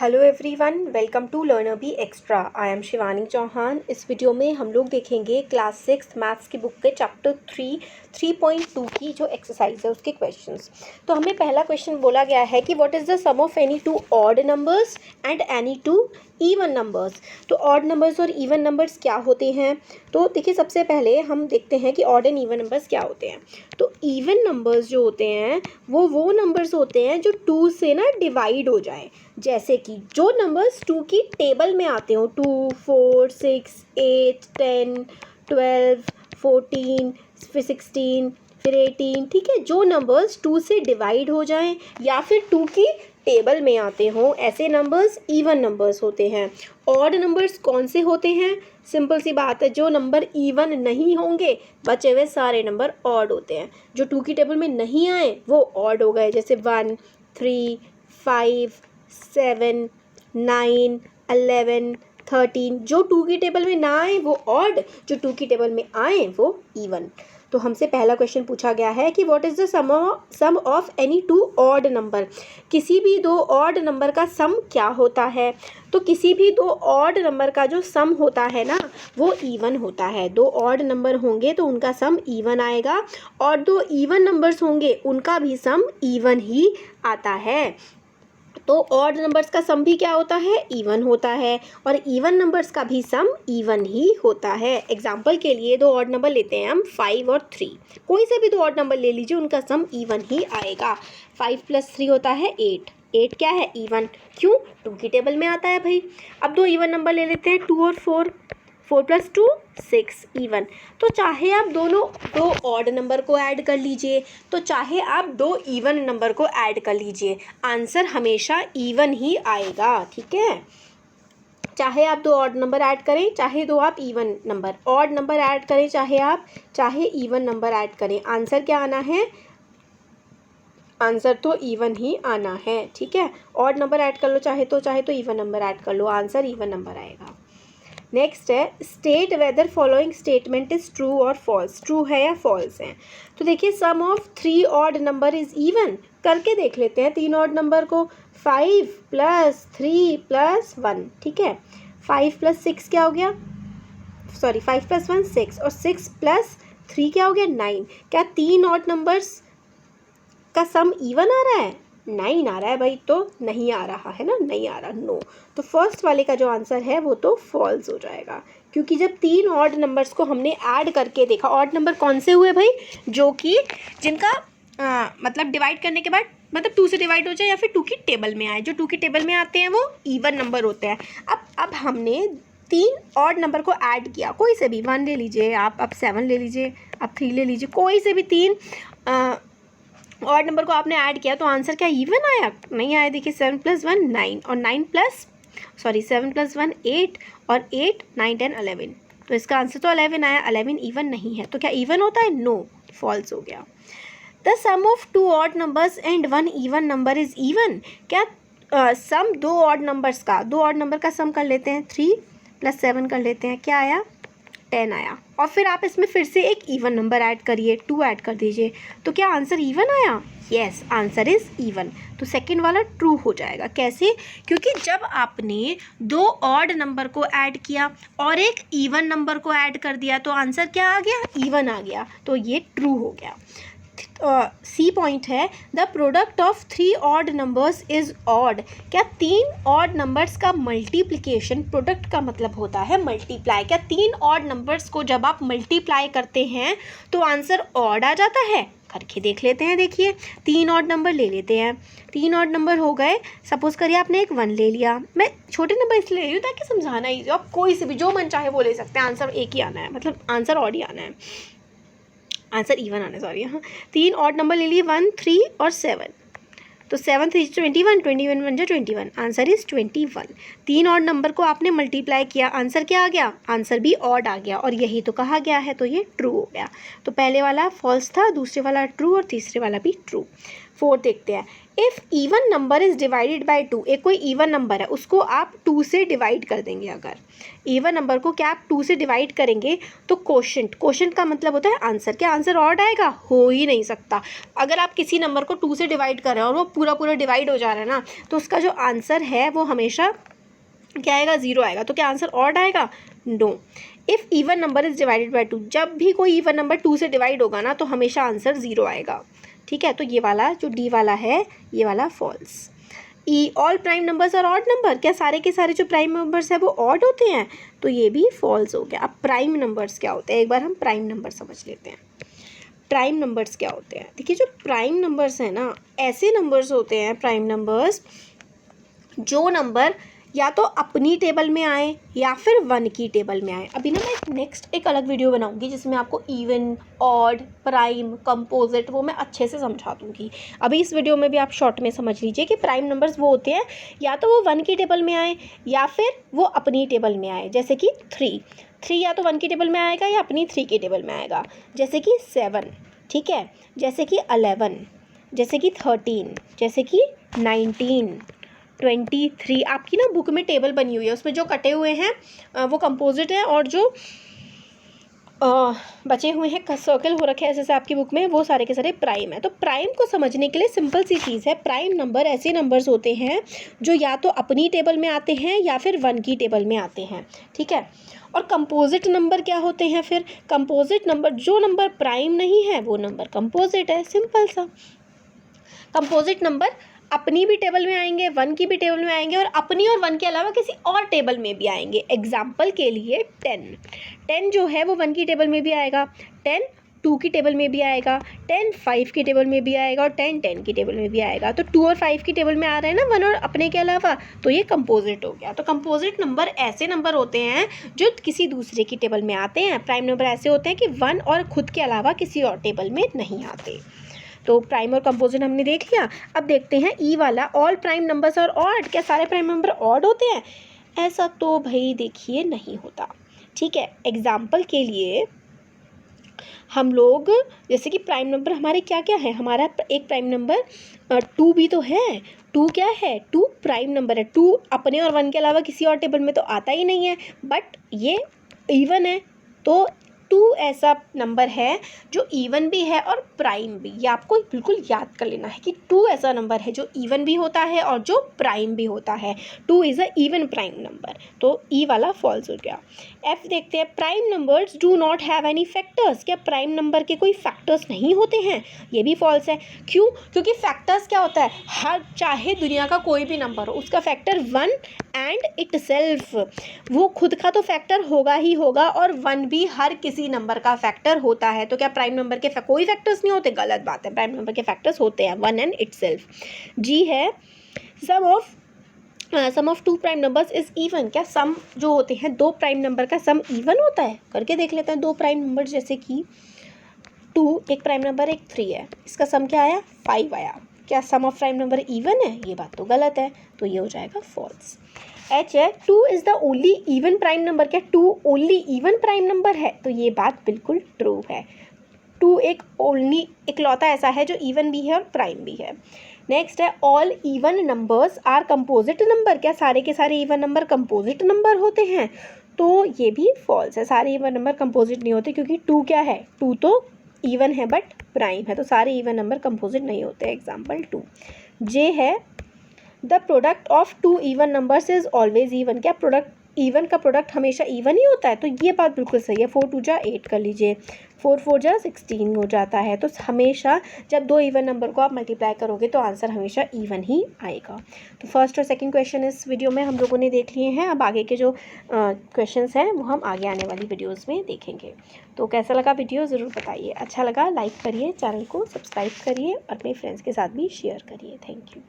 Hello everyone, welcome to learner B extra. I am Shivani Chauhan. इस video में हम लोग देखेंगे क्लास 6 मैथ्स की बुक के चैप्टर 3.2 की जो एक्सरसाइज है उसके क्वेश्चंस। तो हमें पहला क्वेश्चन बोला गया है कि what is the sum of any two odd numbers and any two even numbers. तो ऑड नंबर्स और इवन नंबर्स क्या होते हैं? तो देखिए, सबसे पहले हम देखते हैं कि ऑड एंड इवन नंबर्स क्या होते हैं। तो इवन नंबर्स जो होते हैं वो नंबर्स होते हैं जो 2 से ना डिवाइड हो जाए। जैसे कि जो नंबर्स 2 की टेबल में आते हो, 2, 4, 6, 8, 10, 12, 14, फिर 16, फिर 18, ठीक है। जो नंबर्स 2 से डिवाइड हो जाएं या फिर 2 की टेबल में आते हों, ऐसे नंबर्स इवन नंबर्स होते हैं। ऑड नंबर्स कौन से होते हैं? सिंपल सी बात है, जो नंबर इवन नहीं होंगे बचे हुए सारे नंबर ऑड होते हैं। जो 2 की टेबल में नहीं आए वो ऑड हो गए, जैसे 1, 3, 5, 7, 9, 11, 13। जो 2 की टेबल में ना आए वो ऑड, जो 2 की टेबल में आए वो इवन। तो हमसे पहला क्वेश्चन पूछा गया है कि what is the sum of any two odd number. किसी भी दो ऑड नंबर का सम क्या होता है? तो किसी भी दो ऑड नंबर का जो सम होता है ना वो इवन होता है। दो ऑड नंबर होंगे तो उनका सम इवन आएगा, और दो इवन नंबर्स होंगे उनका भी सम इवन ही आता है। तो ऑड नंबर्स का सम भी क्या होता है? इवन होता है, और इवन नंबर्स का भी सम इवन ही होता है। एग्जाम्पल के लिए दो ऑड नंबर लेते हैं हम, 5 और 3। कोई से भी दो ऑड नंबर ले लीजिए, उनका सम इवन ही आएगा। 5 + 3 होता है 8। 8 क्या है? इवन। क्यों? 2 की टेबल में आता है भाई। अब दो इवन नंबर ले लेते हैं, 2 और 4। 4 + 2 6, इवन। तो चाहे आप दोनों दो ऑड नंबर को ऐड कर लीजिए, तो चाहे आप दो इवन नंबर को ऐड कर लीजिए, आंसर हमेशा इवन ही आएगा, ठीक है। चाहे आप दो ऑड नंबर ऐड करें, चाहे दो आप even number, odd number add करें चाहे इवन नंबर ऐड करें, आंसर क्या आना है? आंसर तो इवन ही आना है, ठीक है। ऑड नंबर ऐड कर लो चाहे तो इवन नंबर ऐड कर लो, आंसर इवन नंबर आएगा। नेक्स्ट है, state whether following statement is true और फॉल्स। ट्रू है या फॉल्स है? तो देखिए, sum of 3 odd number is even. करके देख लेते हैं 3 ऑड नंबर को। 5 + 3 + 1, ठीक है। 5 + 6 क्या हो गया? सॉरी, 5 + 1 6, और 6 + 3 क्या हो गया? 9। क्या 3 ऑड नंबर्स का सम इवन आ रहा है? नहीं आ रहा है भाई, तो नहीं आ रहा है ना, नहीं आ रहा, नो। तो फर्स्ट वाले का जो आंसर है वो तो फॉल्स हो जाएगा, क्योंकि जब 3 ऑड नंबर्स को हमने ऐड करके देखा। ऑड नंबर कौन से हुए भाई? जो कि जिनका मतलब डिवाइड करने के बाद, मतलब 2 से डिवाइड हो जाए या फिर 2 की टेबल में आए। जो 2 की टेबल में आते हैं वो इवन नंबर होते हैं। अब हमने 3 ऑड नंबर को ऐड किया, कोई से भी 1 ले लीजिए आप, अब 7 ले लीजिए, अब 3 ले लीजिए, कोई से भी 3 ऑड नंबर को आपने ऐड किया, तो आंसर क्या इवन आया? नहीं आया। देखिए, 7 + 1 9, और 7 + 1 8, और 8 9 10 11। तो इसका आंसर तो 11 आया। 11 इवन नहीं है, तो क्या इवन होता है? नो, फॉल्स हो गया। The sum of 2 odd numbers and 1 even number is even. क्या सम दो ऑड नंबर्स का, दो ऑड नंबर का सम कर लेते हैं, 3 + 7 कर लेते हैं, क्या आया? 10 आया। और फिर आप इसमें फिर से एक इवन नंबर ऐड करिए, 2 ऐड कर दीजिए, तो क्या आंसर इवन आया? Yes, answer is even. तो सेकंड वाला ट्रू हो जाएगा। कैसे? क्योंकि जब आपने दो ऑड नंबर को ऐड किया और एक इवन नंबर को ऐड कर दिया, तो आंसर क्या आ गया? इवन आ गया, तो ये ट्रू हो गया। सी पॉइंट है, the product of 3 odd numbers is odd. क्या 3 ऑड नंबर्स का मल्टीप्लिकेशन, प्रोडक्ट का मतलब होता है मल्टीप्लाई। क्या 3 ऑड नंबर्स को जब आप मल्टीप्लाई करते हैं तो आंसर ऑड आ जाता है? करके देख लेते हैं। देखिए, 3 ऑड नंबर ले लेते हैं। 3 ऑड नंबर हो गए। सपोज करिए आपने एक 1 ले लिया। मैं छोटे नंबर इसलिए ले रही हूँ ताकि समझाना ईजी। आप कोई से भी जो मन चाहे वो ले सकते हैं, आंसर एक ही आना है, मतलब आंसर ऑड ही आना है, आंसर इवन आना है, सॉरी। हाँ, 3 ऑड नंबर ले लिए, 1 3 और 7। तो 7 3 21, 21 1 जा 21, आंसर इज 21। 3 ऑड नंबर को आपने मल्टीप्लाई किया, आंसर क्या आ गया? आंसर भी ऑड आ गया, और यही तो कहा गया है, तो ये ट्रू हो गया। तो पहले वाला फॉल्स था, दूसरे वाला ट्रू, और तीसरे वाला भी ट्रू। 4 देखते हैं। If even number is divided by 2, एक कोई इवन नंबर है उसको आप 2 से डिवाइड कर देंगे। अगर इवन नंबर को क्या आप 2 से डिवाइड करेंगे तो क्वोशंट का मतलब होता है आंसर। क्या आंसर ऑड आएगा? हो ही नहीं सकता। अगर आप किसी नंबर को 2 से डिवाइड कर रहे हैं और वो पूरा डिवाइड हो जा रहा है ना, तो उसका जो आंसर है वो हमेशा क्या आएगा? 0 आएगा। तो क्या आंसर ऑड आएगा? No. If even number is divided by 2, जब भी कोई इवन नंबर 2 से डिवाइड होगा ना तो हमेशा आंसर 0 आएगा। ठीक है, तो ये वाला जो डी वाला है ये वाला फॉल्स। ई ऑल प्राइम नंबर्स और ऑड नंबर, क्या सारे के सारे जो प्राइम नंबर्स है वो ऑड होते हैं? तो ये भी फॉल्स हो गया। अब प्राइम नंबर्स क्या होते हैं, एक बार हम प्राइम नंबर समझ लेते हैं। प्राइम नंबर्स क्या होते हैं? देखिए, जो प्राइम नंबर्स हैं ना, ऐसे नंबर्स होते हैं प्राइम नंबर्स जो नंबर या तो अपनी टेबल में आए या फिर 1 की टेबल में आए। अभी ना मैं नेक्स्ट एक अलग वीडियो बनाऊंगी जिसमें आपको इवन, ऑड, प्राइम, कंपोजिट वो मैं अच्छे से समझा दूंगी। अभी इस वीडियो में भी आप शॉर्ट में समझ लीजिए कि प्राइम नंबर्स वो होते हैं या तो वो 1 की टेबल में आए या फिर वो अपनी टेबल में आए। जैसे कि 3 या तो 1 की टेबल में आएगा या अपनी 3 की टेबल में आएगा। जैसे कि 7, ठीक है, जैसे कि 11, जैसे कि 13, जैसे कि 19, 23। आपकी ना बुक में टेबल बनी हुई है, उसमें जो कटे हुए हैं वो कंपोजिट है और जो बचे हुए हैं सर्कल हो रखे हैं ऐसे आपकी बुक में वो सारे के सारे प्राइम है। तो प्राइम को समझने के लिए सिंपल सी चीज़ है, प्राइम नंबर ऐसे नंबर्स होते हैं जो या तो अपनी टेबल में आते हैं या फिर 1 की टेबल में आते हैं। ठीक है, और कंपोजिट नंबर क्या होते हैं? फिर कंपोजिट नंबर, जो नंबर प्राइम नहीं है वो नंबर कंपोजिट है। सिंपल सा। कंपोजिट नंबर अपनी भी टेबल में आएंगे, 1 की भी टेबल में आएंगे और अपनी और 1 के अलावा किसी और टेबल में भी आएंगे। एग्जाम्पल के लिए 10 जो है वो 1 की टेबल में भी आएगा, 10 2 की टेबल में भी आएगा, 10 5 की टेबल में भी आएगा और 10 की टेबल में भी आएगा। तो 2 और 5 की टेबल में आ रहे हैं ना 1 और अपने के अलावा, तो ये कंपोजिट हो गया। तो कंपोजिट नंबर ऐसे नंबर होते हैं जो किसी दूसरे की टेबल में आते हैं। प्राइम नंबर ऐसे होते हैं कि 1 और खुद के अलावा किसी और टेबल में नहीं आते। तो प्राइम और कंपोजिट हमने देख लिया। अब देखते हैं ई वाला, ऑल प्राइम नंबर्स और ऑड, क्या सारे प्राइम नंबर ऑड होते हैं? ऐसा तो भाई देखिए नहीं होता। ठीक है, एग्जाम्पल के लिए हम लोग जैसे कि प्राइम नंबर हमारे क्या क्या है, हमारा एक प्राइम नंबर 2 भी तो है। 2 क्या है? 2 प्राइम नंबर है। 2 अपने और 1 के अलावा किसी और टेबल में तो आता ही नहीं है, बट ये इवन है। तो 2 ऐसा नंबर है जो इवन भी है और प्राइम भी। ये आपको बिल्कुल याद कर लेना है कि 2 ऐसा नंबर है जो इवन भी होता है और जो प्राइम भी होता है। 2 is a even prime number. तो ई वाला फॉल्स हो गया। एफ देखते हैं, prime numbers do not have any factors, क्या प्राइम नंबर के कोई फैक्टर्स नहीं होते हैं? ये भी फॉल्स है। क्यों? क्योंकि फैक्टर्स क्या होता है, हर चाहे दुनिया का कोई भी नंबर हो उसका फैक्टर 1 एंड इट सेल्फ, वो खुद का तो फैक्टर होगा ही होगा और 1 भी हर किसी नंबर का फैक्टर होता है। तो क्या प्राइम नंबर के कोई फैक्टर्स नहीं होते? गलत बात है, प्राइम नंबर के फैक्टर्स होते हैं 1 एंड इट सेल्फ। जी है, sum of 2 prime numbers is even, क्या सम जो होते हैं 2 प्राइम नंबर का सम इवन होता है? करके देख लेते हैं। 2 प्राइम नंबर जैसे कि 2 एक प्राइम नंबर, एक 3 है, इसका सम क्या आया? 5 आया। क्या सम ऑफ प्राइम नंबर इवन है? ये बात तो गलत है, तो ये हो जाएगा फॉल्स। एच है, 2 is the only even prime number, क्या 2 ओनली इवन प्राइम नंबर है? तो ये बात बिल्कुल ट्रू है। 2 एक ओनली इकलौता ऐसा है जो इवन भी है और प्राइम भी है। नेक्स्ट है, all even numbers are composite number, क्या सारे के सारे इवन नंबर कंपोजिट नंबर होते हैं? तो ये भी फॉल्स है, सारे इवन नंबर कंपोजिट नहीं होते क्योंकि 2 क्या है? 2 तो इवन है बट प्राइम है, तो सारे इवन नंबर कंपोजिट नहीं होते। एग्जाम्पल 2। जे है, the product of 2 even numbers is always even, क्या प्रोडक्ट इवन का प्रोडक्ट हमेशा इवन ही होता है? तो ये बात बिल्कुल सही है। 4 2 जा 8 कर लीजिए, 4 4 जा 16 हो जाता है। तो हमेशा जब 2 इवन नंबर को आप मल्टीप्लाई करोगे तो आंसर हमेशा इवन ही आएगा। तो फर्स्ट और सेकंड क्वेश्चन इस वीडियो में हम लोगों ने देख लिए हैं। अब आगे के जो क्वेश्चंस हैं वो हम आगे आने वाली वीडियोज़ में देखेंगे। तो कैसा लगा वीडियो ज़रूर बताइए। अच्छा लगा लाइक करिए, चैनल को सब्सक्राइब करिए, अपने फ्रेंड्स के साथ भी शेयर करिए। Thank you.